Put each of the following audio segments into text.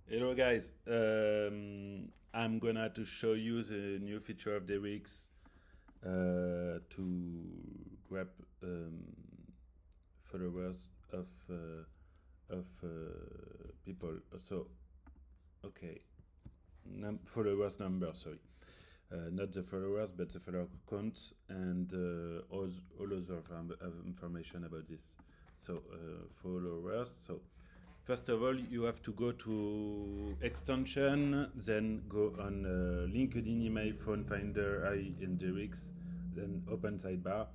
Hello guys, I'm gonna to show you the new feature of Derrick's to grab followers of people. So, okay, followers number, sorry. Not the followers, but the follower count and all other information about this. So, followers. So, first of all, you have to go to extension, then go on LinkedIn, email, phone finder, and Derrick's, then open sidebar.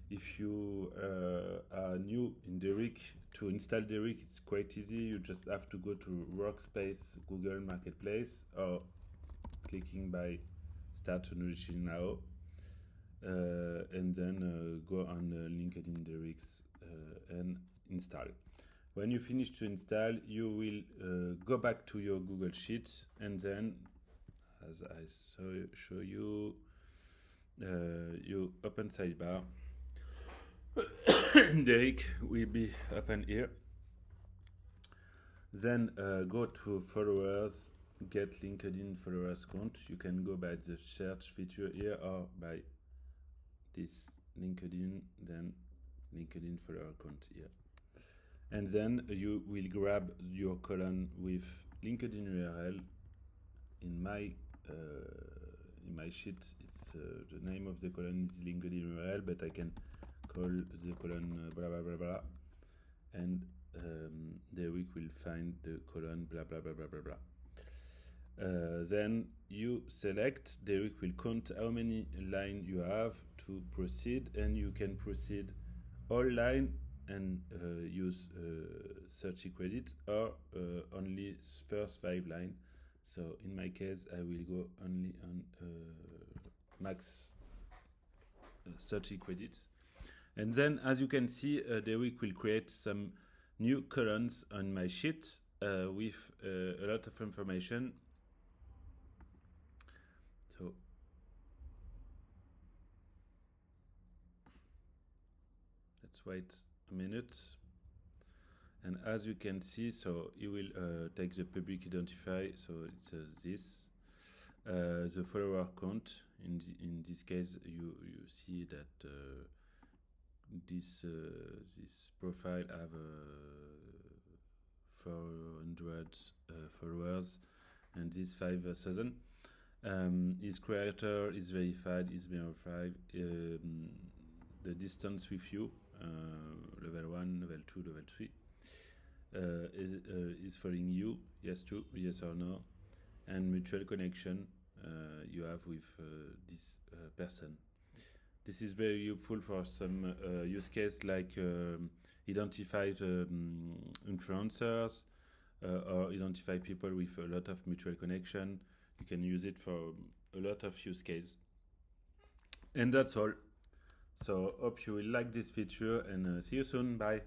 If you are new in Derrick, to install Derrick, it's quite easy. You just have to go to Workspace, Google Marketplace, or clicking by Start Enriching Now, and then go on LinkedIn Derrick's and install. When you finish to install, you will go back to your Google Sheets, and then, as I show you, you open sidebar. Derrick will be open here. Then go to followers, get LinkedIn followers count. You can go by the search feature here or by this LinkedIn, then LinkedIn follower count here. And then you will grab your column with LinkedIn URL. In my sheet, it's the name of the column is LinkedIn URL, but I can call the column blah blah blah blah, and Derrick will find the column blah blah blah blah blah blah. Then you select. Derrick will count how many lines you have to proceed, and you can proceed all line and use 30 credits or only first 5 lines. So in my case, I will go only on max 30 credits. And then, as you can see, Derrick will create some new columns on my sheet with a lot of information. So let's wait a minute. And as you can see, so you will take the public identifier, so it's this. The follower count, in this case, you see that this profile have 400 followers, and this 5,000. His creator is verified, is verified. The distance with you, level 1, level 2, level 3. Is following you, yes or no, and mutual connection you have with this person. This is very useful for some use case like identify influencers or identify people with a lot of mutual connection. You can use it for a lot of use case. And that's all. So hope you will like this feature, and see you soon. Bye.